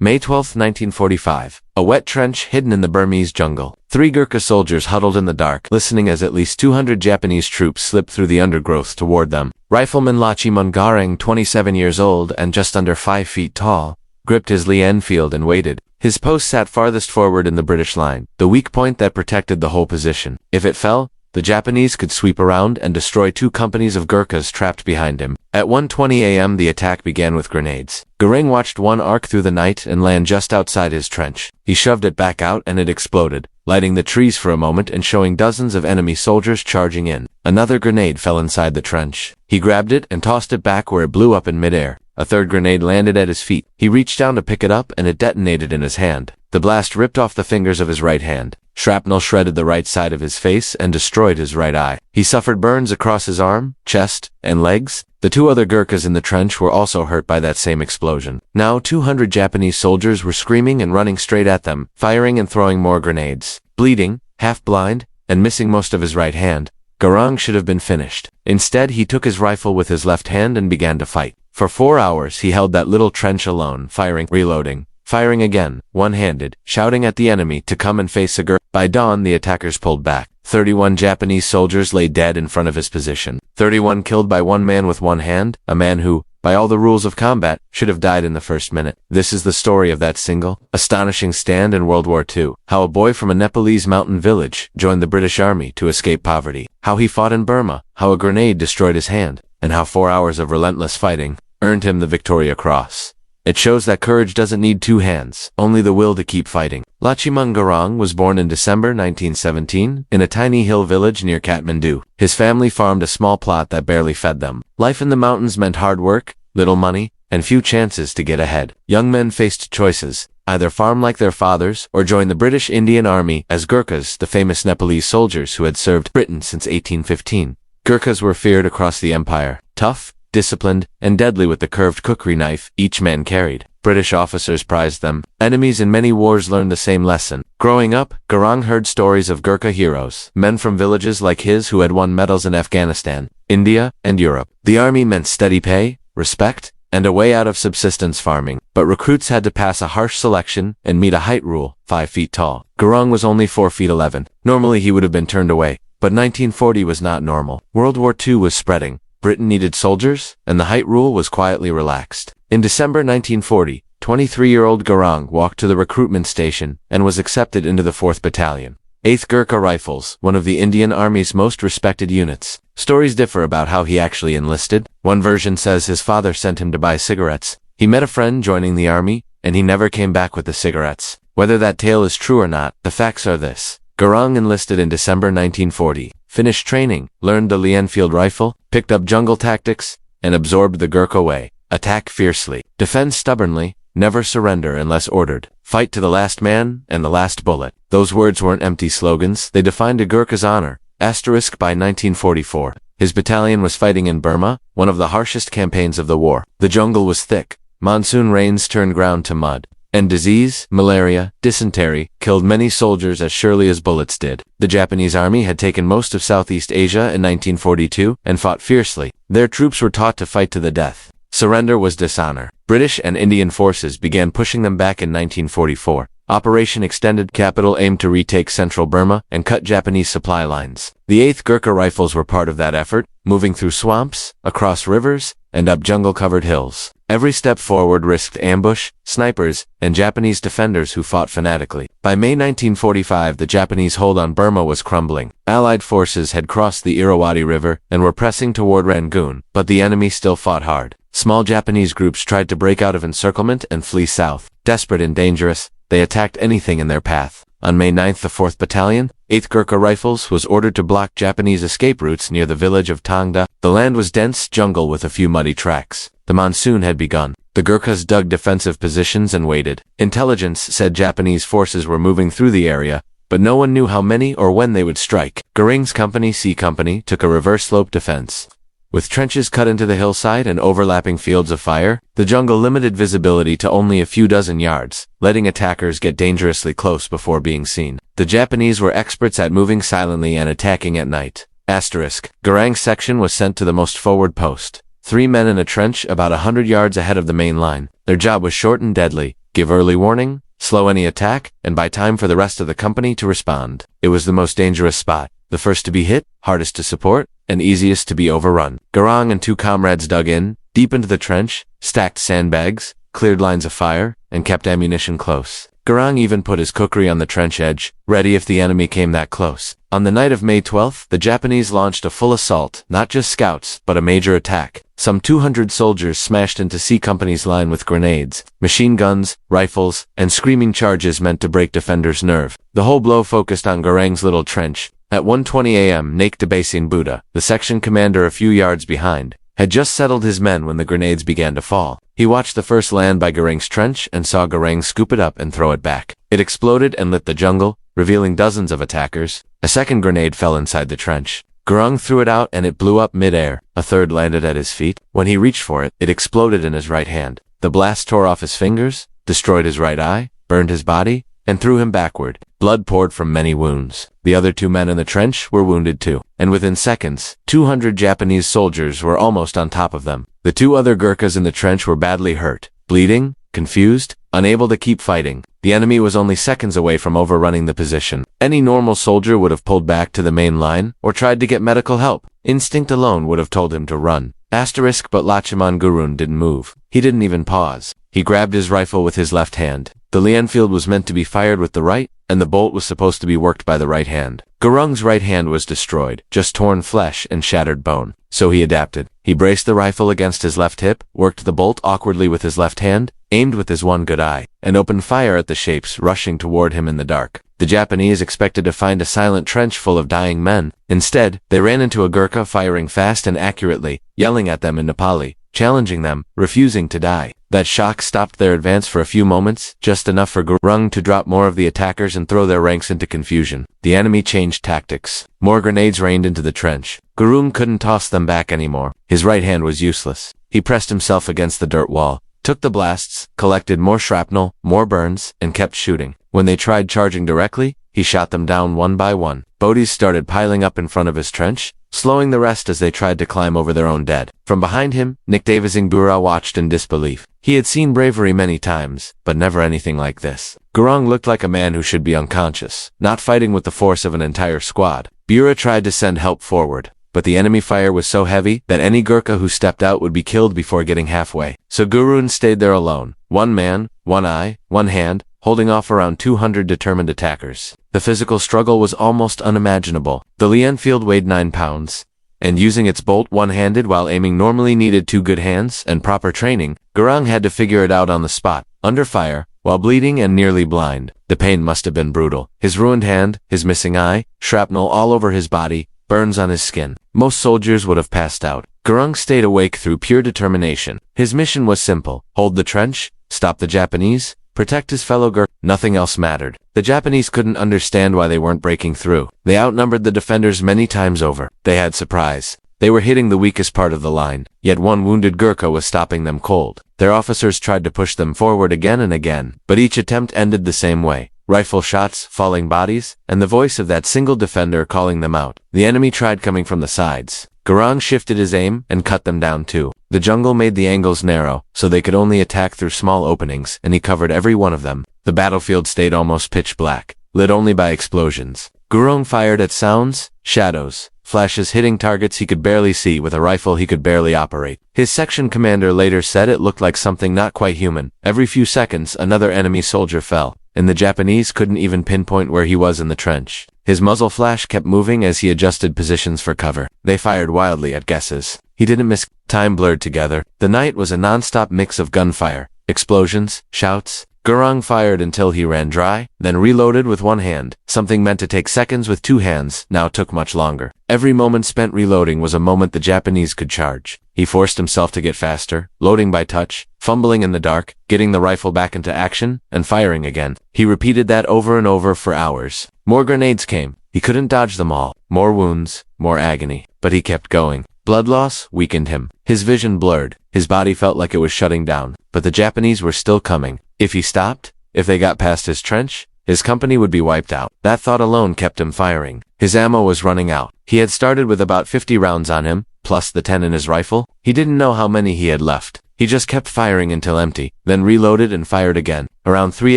May 12, 1945. A wet trench hidden in the Burmese jungle. 3 Gurkha soldiers huddled in the dark, listening as at least 200 Japanese troops slipped through the undergrowth toward them. Rifleman Lachiman Garang, 27 years old and just under 5 feet tall, gripped his Lee Enfield and waited. His post sat farthest forward in the British line, the weak point that protected the whole position. If it fell, the Japanese could sweep around and destroy 2 companies of Gurkhas trapped behind him. At 1:20 a.m. the attack began with grenades. Garang watched one arc through the night and land just outside his trench. He shoved it back out and it exploded, lighting the trees for a moment and showing dozens of enemy soldiers charging in. Another grenade fell inside the trench. He grabbed it and tossed it back where it blew up in midair. A third grenade landed at his feet. He reached down to pick it up and it detonated in his hand. The blast ripped off the fingers of his right hand. Shrapnel shredded the right side of his face and destroyed his right eye. He suffered burns across his arm, chest, and legs. The 2 other Gurkhas in the trench were also hurt by that same explosion. Now 200 Japanese soldiers were screaming and running straight at them, firing and throwing more grenades. Bleeding, half-blind, and missing most of his right hand, Garang should have been finished. Instead, he took his rifle with his left hand and began to fight. For 4 hours he held that little trench alone, firing, reloading, firing again, one-handed, shouting at the enemy to come and face a Gurkha. By dawn the attackers pulled back. 31 Japanese soldiers lay dead in front of his position. 31 killed by one man with one hand, a man who, by all the rules of combat, should have died in the first minute. This is the story of that single, astonishing stand in World War II. How a boy from a Nepalese mountain village joined the British Army to escape poverty. How he fought in Burma. How a grenade destroyed his hand. And how 4 hours of relentless fighting earned him the Victoria Cross. It shows that courage doesn't need 2 hands, only the will to keep fighting. Lachiman Garang was born in December 1917 in a tiny hill village near Kathmandu. His family farmed a small plot that barely fed them. Life in the mountains meant hard work, little money, and few chances to get ahead. Young men faced choices, either farm like their fathers or join the British Indian Army as Gurkhas, the famous Nepalese soldiers who had served Britain since 1815. Gurkhas were feared across the empire, tough, disciplined, and deadly with the curved kukri knife each man carried. British officers prized them. Enemies in many wars learned the same lesson. Growing up, Garang heard stories of Gurkha heroes, men from villages like his who had won medals in Afghanistan, India, and Europe. The army meant steady pay, respect, and a way out of subsistence farming. But recruits had to pass a harsh selection and meet a height rule, 5 feet tall. Garang was only 4 feet 11. Normally he would have been turned away. But 1940 was not normal. World War II was spreading. Britain needed soldiers, and the height rule was quietly relaxed. In December 1940, 23-year-old Garang walked to the recruitment station and was accepted into the 4th Battalion. 8th Gurkha Rifles, one of the Indian Army's most respected units. Stories differ about how he actually enlisted. One version says his father sent him to buy cigarettes. He met a friend joining the army, and he never came back with the cigarettes. Whether that tale is true or not, the facts are this. Garang enlisted in December 1940, finished training, learned the Lee Enfield rifle, picked up jungle tactics, and absorbed the Gurkha way. Attack fiercely, defend stubbornly, never surrender unless ordered, fight to the last man and the last bullet. Those words weren't empty slogans, they defined a Gurkha's honor. Asterisk by 1944. His battalion was fighting in Burma, one of the harshest campaigns of the war. The jungle was thick, monsoon rains turned ground to mud. And disease, malaria, dysentery, killed many soldiers as surely as bullets did. The Japanese army had taken most of Southeast Asia in 1942 and fought fiercely. Their troops were taught to fight to the death. Surrender was dishonor. British and Indian forces began pushing them back in 1944. Operation Extended Capital aimed to retake central Burma and cut Japanese supply lines. The 8th Gurkha Rifles were part of that effort, moving through swamps, across rivers, and up jungle-covered hills. Every step forward risked ambush, snipers, and Japanese defenders who fought fanatically. By May 1945, the Japanese hold on Burma was crumbling. Allied forces had crossed the Irrawaddy River and were pressing toward Rangoon, but the enemy still fought hard. Small Japanese groups tried to break out of encirclement and flee south. Desperate and dangerous, they attacked anything in their path. On May 9th, the 4th Battalion, 8th Gurkha Rifles, was ordered to block Japanese escape routes near the village of Tangda. The land was dense jungle with a few muddy tracks. The monsoon had begun. The Gurkhas dug defensive positions and waited. Intelligence said Japanese forces were moving through the area, but no one knew how many or when they would strike. Garang's company, C Company, took a reverse slope defense. With trenches cut into the hillside and overlapping fields of fire, the jungle limited visibility to only a few dozen yards, letting attackers get dangerously close before being seen. The Japanese were experts at moving silently and attacking at night. Asterisk. Garang's section was sent to the most forward post. 3 men in a trench about 100 yards ahead of the main line. Their job was short and deadly, give early warning, slow any attack, and buy time for the rest of the company to respond. It was the most dangerous spot, the first to be hit, hardest to support, and easiest to be overrun. Gurkha and 2 comrades dug in, deep into the trench, stacked sandbags, cleared lines of fire, and kept ammunition close. Gurkha even put his kukri on the trench edge, ready if the enemy came that close. On the night of May 12th, the Japanese launched a full assault, not just scouts, but a major attack. Some 200 soldiers smashed into C Company's line with grenades, machine guns, rifles, and screaming charges meant to break defenders' nerve. The whole blow focused on Gurkha's little trench. At 1:20 a.m., Naik Debasin Buddha, the section commander a few yards behind, had just settled his men when the grenades began to fall. He watched the first land by Gurkha's trench and saw Gurkha scoop it up and throw it back. It exploded and lit the jungle, revealing dozens of attackers. A second grenade fell inside the trench. Gurkha threw it out and it blew up mid-air. A third landed at his feet. When he reached for it, it exploded in his right hand. The blast tore off his fingers, destroyed his right eye, burned his body, and threw him backward. Blood poured from many wounds. The other 2 men in the trench were wounded too, and within seconds, 200 Japanese soldiers were almost on top of them. The 2 other Gurkhas in the trench were badly hurt, bleeding, confused, unable to keep fighting. The enemy was only seconds away from overrunning the position. Any normal soldier would have pulled back to the main line or tried to get medical help. Instinct alone would have told him to run. Asterisk, but Lachiman Gurun didn't move. He didn't even pause. He grabbed his rifle with his left hand. The Lienfield was meant to be fired with the right, and the bolt was supposed to be worked by the right hand. Gurkha's right hand was destroyed, just torn flesh and shattered bone. So he adapted. He braced the rifle against his left hip, worked the bolt awkwardly with his left hand, aimed with his one good eye, and opened fire at the shapes rushing toward him in the dark. The Japanese expected to find a silent trench full of dying men. Instead, they ran into a Gurkha firing fast and accurately, yelling at them in Nepali, challenging them, refusing to die. That shock stopped their advance for a few moments, just enough for Gurkha to drop more of the attackers and throw their ranks into confusion. The enemy changed tactics. More grenades rained into the trench. Gurkha couldn't toss them back anymore. His right hand was useless. He pressed himself against the dirt wall, took the blasts, collected more shrapnel, more burns, and kept shooting. When they tried charging directly, he shot them down one by one. Bodies started piling up in front of his trench, slowing the rest as they tried to climb over their own dead. From behind him, Nikdavasingbura watched in disbelief. He had seen bravery many times, but never anything like this. Gurkha looked like a man who should be unconscious, not fighting with the force of an entire squad. Bura tried to send help forward, but the enemy fire was so heavy that any Gurkha who stepped out would be killed before getting halfway. So Gurkha stayed there alone, one man, one eye, one hand, holding off around 200 determined attackers. The physical struggle was almost unimaginable. The Lienfield weighed 9 pounds, and using its bolt one-handed while aiming normally needed 2 good hands and proper training. Gurkha had to figure it out on the spot, under fire, while bleeding and nearly blind. The pain must have been brutal. His ruined hand, his missing eye, shrapnel all over his body, burns on his skin. Most soldiers would have passed out. Gurkha stayed awake through pure determination. His mission was simple: hold the trench, stop the Japanese, protect his fellow Gurkha. Nothing else mattered. The Japanese couldn't understand why they weren't breaking through. They outnumbered the defenders many times over. They had surprise. They were hitting the weakest part of the line, yet one wounded Gurkha was stopping them cold. Their officers tried to push them forward again and again, but each attempt ended the same way. Rifle shots, falling bodies, and the voice of that single defender calling them out. The enemy tried coming from the sides. Gurkha shifted his aim and cut them down too. The jungle made the angles narrow, so they could only attack through small openings, and he covered every one of them. The battlefield stayed almost pitch black, lit only by explosions. Gurkha fired at sounds, shadows, flashes hitting targets he could barely see with a rifle he could barely operate. His section commander later said it looked like something not quite human. Every few seconds, another enemy soldier fell, and the Japanese couldn't even pinpoint where he was in the trench. His muzzle flash kept moving as he adjusted positions for cover. They fired wildly at guesses. He didn't miss. Time blurred together. The night was a non-stop mix of gunfire, explosions, shouts. Gurkha fired until he ran dry, then reloaded with one hand. Something meant to take seconds with 2 hands now took much longer. Every moment spent reloading was a moment the Japanese could charge. He forced himself to get faster, loading by touch, fumbling in the dark, getting the rifle back into action, and firing again. He repeated that over and over for hours. More grenades came. He couldn't dodge them all. More wounds, more agony. But he kept going. Blood loss weakened him. His vision blurred. His body felt like it was shutting down. But the Japanese were still coming. If he stopped, if they got past his trench, his company would be wiped out. That thought alone kept him firing. His ammo was running out. He had started with about 50 rounds on him, plus the 10 in his rifle. He didn't know how many he had left. He just kept firing until empty, then reloaded and fired again. Around 3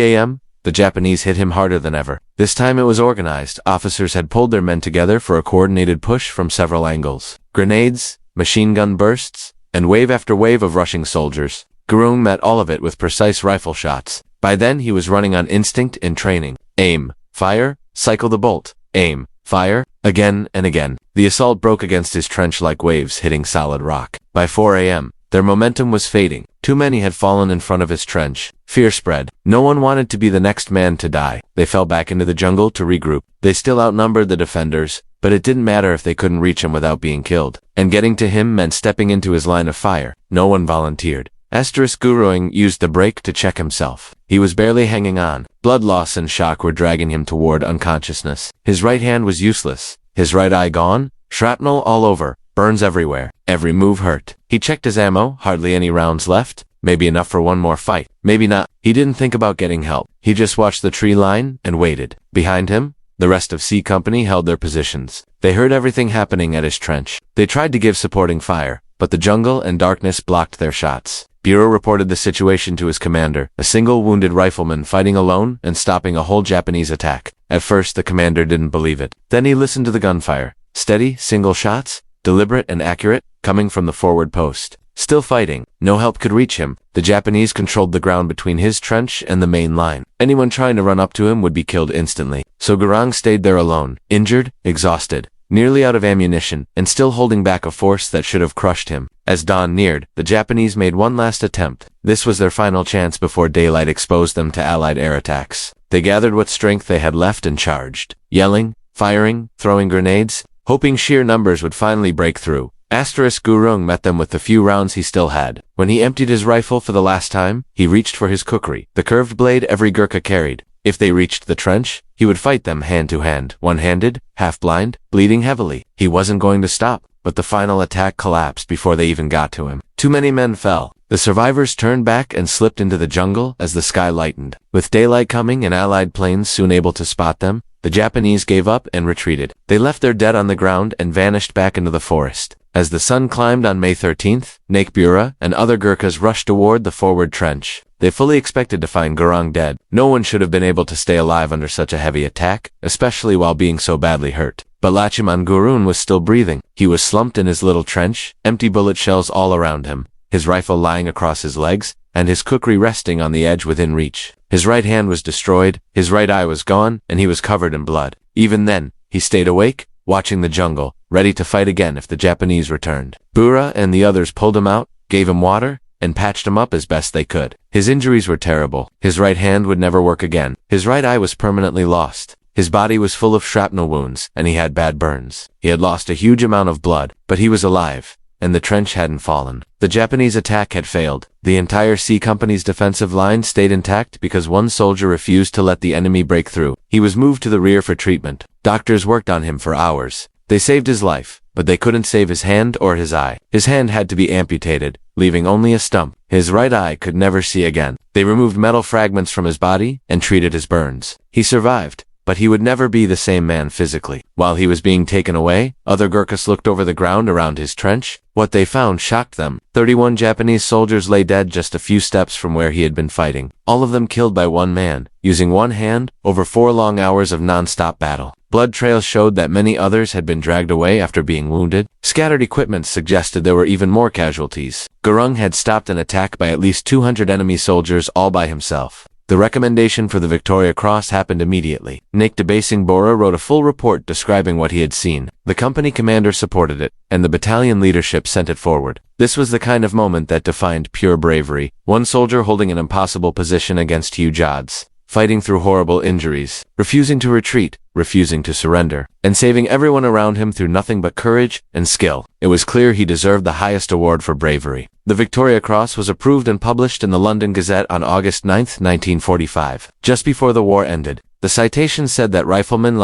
a.m., the Japanese hit him harder than ever. This time it was organized. Officers had pulled their men together for a coordinated push from several angles. Grenades, machine gun bursts, and wave after wave of rushing soldiers. Gurkha met all of it with precise rifle shots. By then he was running on instinct and training. Aim, fire, cycle the bolt. Aim, fire, again and again. The assault broke against his trench like waves hitting solid rock. By 4 a.m., their momentum was fading. Too many had fallen in front of his trench. Fear spread. No one wanted to be the next man to die. They fell back into the jungle to regroup. They still outnumbered the defenders, but it didn't matter if they couldn't reach him without being killed. And getting to him meant stepping into his line of fire. No one volunteered. Gurkha used the brake to check himself. He was barely hanging on. Blood loss and shock were dragging him toward unconsciousness. His right hand was useless. His right eye gone. Shrapnel all over. Burns everywhere. Every move hurt. He checked his ammo. Hardly any rounds left. Maybe enough for one more fight. Maybe not. He didn't think about getting help. He just watched the tree line and waited. Behind him, the rest of C Company held their positions. They heard everything happening at his trench. They tried to give supporting fire, but the jungle and darkness blocked their shots. Bureau reported the situation to his commander, a single wounded rifleman fighting alone and stopping a whole Japanese attack. At first, the commander didn't believe it. Then he listened to the gunfire. Steady, single shots, deliberate and accurate, coming from the forward post. Still fighting. No help could reach him. The Japanese controlled the ground between his trench and the main line. Anyone trying to run up to him would be killed instantly. So Gurkha stayed there alone, injured, exhausted, nearly out of ammunition, and still holding back a force that should have crushed him. As dawn neared, the Japanese made one last attempt. This was their final chance before daylight exposed them to Allied air attacks. They gathered what strength they had left and charged, yelling, firing, throwing grenades, hoping sheer numbers would finally break through. Gurkha met them with the few rounds he still had. When he emptied his rifle for the last time, he reached for his kukri, the curved blade every Gurkha carried. If they reached the trench, he would fight them hand to hand, one-handed, half-blind, bleeding heavily. He wasn't going to stop, but the final attack collapsed before they even got to him. Too many men fell. The survivors turned back and slipped into the jungle as the sky lightened. With daylight coming and Allied planes soon able to spot them, the Japanese gave up and retreated. They left their dead on the ground and vanished back into the forest. As the sun climbed on May 13th, Bureau and other Gurkhas rushed toward the forward trench. They fully expected to find Gurkha dead. No one should have been able to stay alive under such a heavy attack, especially while being so badly hurt. But Gurkha was still breathing. He was slumped in his little trench, empty bullet shells all around him, his rifle lying across his legs, and his kukri resting on the edge within reach. His right hand was destroyed, his right eye was gone, and he was covered in blood. Even then, he stayed awake, watching the jungle, ready to fight again if the Japanese returned. Bureau and the others pulled him out, gave him water, and patched him up as best they could. His injuries were terrible. His right hand would never work again. His right eye was permanently lost. His body was full of shrapnel wounds, and he had bad burns. He had lost a huge amount of blood, but he was alive, and the trench hadn't fallen. The Japanese attack had failed. The entire C Company's defensive line stayed intact because one soldier refused to let the enemy break through. He was moved to the rear for treatment. Doctors worked on him for hours. They saved his life, but they couldn't save his hand or his eye. His hand had to be amputated, leaving only a stump. His right eye could never see again. They removed metal fragments from his body and treated his burns. He survived, but he would never be the same man physically. While he was being taken away, other Gurkhas looked over the ground around his trench. What they found shocked them. 31 Japanese soldiers lay dead just a few steps from where he had been fighting. All of them killed by one man, using one hand, over 4 long hours of non-stop battle. Blood trails showed that many others had been dragged away after being wounded. Scattered equipment suggested there were even more casualties. Gurkha had stopped an attack by at least 200 enemy soldiers all by himself. The recommendation for the Victoria Cross happened immediately. Basing Bora wrote a full report describing what he had seen. The company commander supported it, and the battalion leadership sent it forward. This was the kind of moment that defined pure bravery. One soldier holding an impossible position against huge odds, fighting through horrible injuries, refusing to retreat, refusing to surrender, and saving everyone around him through nothing but courage and skill. It was clear he deserved the highest award for bravery. The Victoria Cross was approved and published in the London Gazette on August 9, 1945. Just before the war ended, the citation said that Rifleman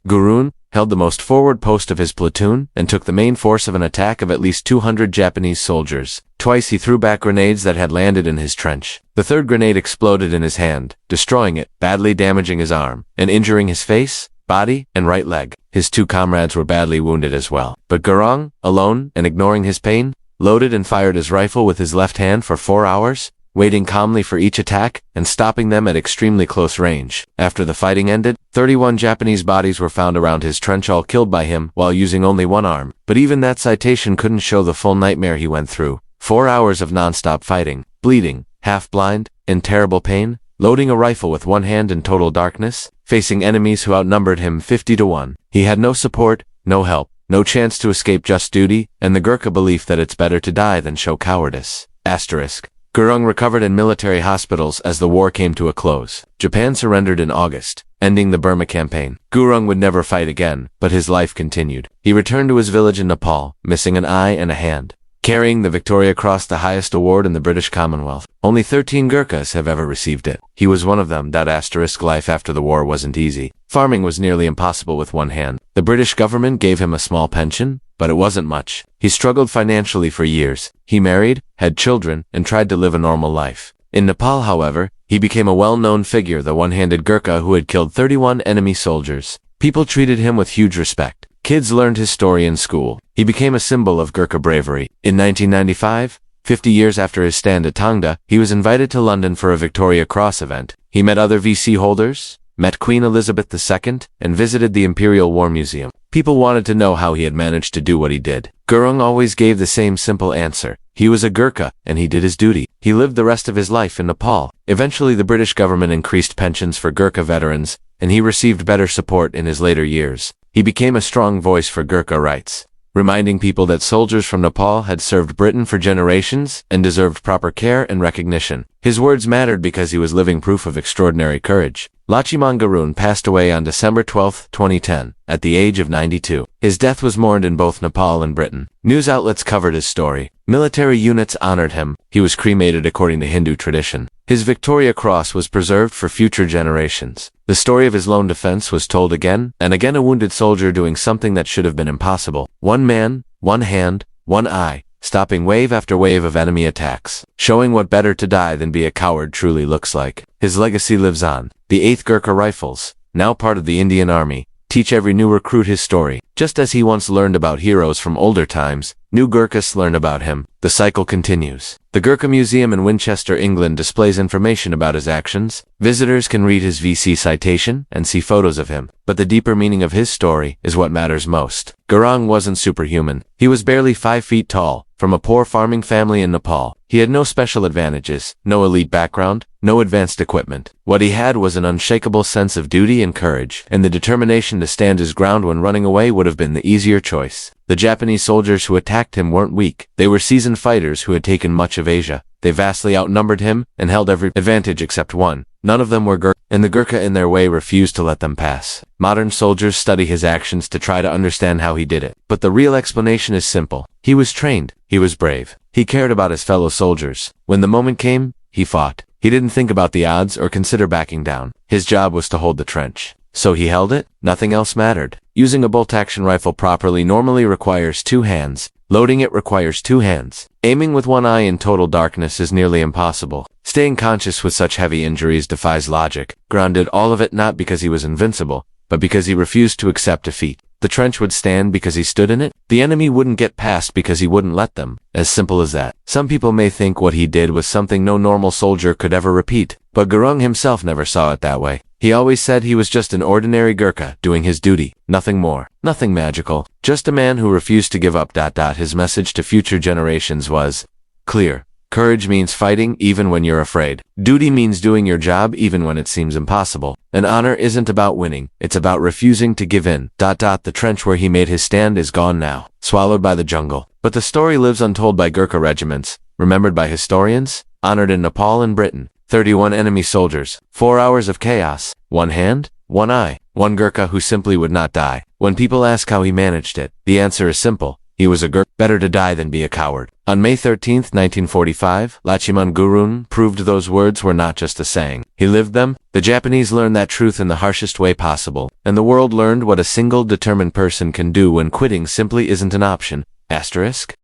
Gurkha held the most forward post of his platoon and took the main force of an attack of at least 200 Japanese soldiers. Twice he threw back grenades that had landed in his trench. The third grenade exploded in his hand, destroying it, badly damaging his arm, and injuring his face, body, and right leg. His 2 comrades were badly wounded as well. But Gurkha, alone and ignoring his pain, loaded and fired his rifle with his left hand for 4 hours, waiting calmly for each attack and stopping them at extremely close range. After the fighting ended, 31 Japanese bodies were found around his trench, all killed by him while using only one arm. But even that citation couldn't show the full nightmare he went through. 4 hours of non-stop fighting, bleeding, half-blind, in terrible pain, loading a rifle with one hand in total darkness, facing enemies who outnumbered him 50 to 1. He had no support, no help, no chance to escape just duty, and the Gurkha belief that it's better to die than show cowardice. Asterisk. Gurung recovered in military hospitals as the war came to a close. Japan surrendered in August, ending the Burma campaign. Gurung would never fight again, but his life continued. He returned to his village in Nepal, missing an eye and a hand, carrying the Victoria Cross, the highest award in the British Commonwealth. Only 13 Gurkhas have ever received it. He was one of them. Asterisk. Life after the war wasn't easy. Farming was nearly impossible with one hand. The British government gave him a small pension, but it wasn't much. He struggled financially for years. He married, had children, and tried to live a normal life. In Nepal, however, he became a well-known figure, the one-handed Gurkha who had killed 31 enemy soldiers. People treated him with huge respect. Kids learned his story in school. He became a symbol of Gurkha bravery. In 1995, 50 years after his stand at Tongda, he was invited to London for a Victoria Cross event. He met other VC holders, met Queen Elizabeth II, and visited the Imperial War Museum. People wanted to know how he had managed to do what he did. Gurung always gave the same simple answer. He was a Gurkha, and he did his duty. He lived the rest of his life in Nepal. Eventually, the British government increased pensions for Gurkha veterans, and he received better support in his later years. He became a strong voice for Gurkha rights, reminding people that soldiers from Nepal had served Britain for generations and deserved proper care and recognition. His words mattered because he was living proof of extraordinary courage. Lachiman Gurung passed away on December 12, 2010, at the age of 92. His death was mourned in both Nepal and Britain. News outlets covered his story. Military units honored him. He was cremated according to Hindu tradition. His Victoria Cross was preserved for future generations. The story of his lone defense was told again and again, a wounded soldier doing something that should have been impossible. One man, one hand, one eye, stopping wave after wave of enemy attacks, showing what better to die than be a coward truly looks like. His legacy lives on. The 8th Gurkha Rifles, now part of the Indian Army, teach every new recruit his story. Just as he once learned about heroes from older times, new Gurkhas learn about him. The cycle continues. The Gurkha Museum in Winchester, England displays information about his actions. Visitors can read his VC citation and see photos of him. But the deeper meaning of his story is what matters most. Gurung wasn't superhuman. He was barely 5 feet tall, from a poor farming family in Nepal. He had no special advantages, no elite background, no advanced equipment. What he had was an unshakable sense of duty and courage, and the determination to stand his ground when running away would have been the easier choice. The Japanese soldiers who attacked him weren't weak. They were seasoned fighters who had taken much of Asia. They vastly outnumbered him and held every advantage except one. None of them were Gurkha, and the Gurkha in their way refused to let them pass. Modern soldiers study his actions to try to understand how he did it. But the real explanation is simple. He was trained. He was brave. He cared about his fellow soldiers. When the moment came, he fought. He didn't think about the odds or consider backing down. His job was to hold the trench. So he held it. Nothing else mattered. Using a bolt-action rifle properly normally requires 2 hands. Loading it requires 2 hands. Aiming with one eye in total darkness is nearly impossible. Staying conscious with such heavy injuries defies logic. Grounded all of it not because he was invincible, but because he refused to accept defeat. The trench would stand because he stood in it. The enemy wouldn't get past because he wouldn't let them. As simple as that. Some people may think what he did was something no normal soldier could ever repeat, but Gurung himself never saw it that way. He always said he was just an ordinary Gurkha doing his duty. Nothing more. Nothing magical. Just a man who refused to give up. His message to future generations was clear. Courage means fighting even when you're afraid. Duty means doing your job even when it seems impossible. And honor isn't about winning, it's about refusing to give in. The trench where he made his stand is gone now, swallowed by the jungle. But the story lives untold by Gurkha regiments, remembered by historians, honored in Nepal and Britain. 31 enemy soldiers, 4 hours of chaos, one hand, one eye, one Gurkha who simply would not die. When people ask how he managed it, the answer is simple. He was a Gurkha. Better to die than be a coward. On May 13, 1945, Lachiman Gurung proved those words were not just a saying. He lived them. The Japanese learned that truth in the harshest way possible, and the world learned what a single determined person can do when quitting simply isn't an option. Asterisk.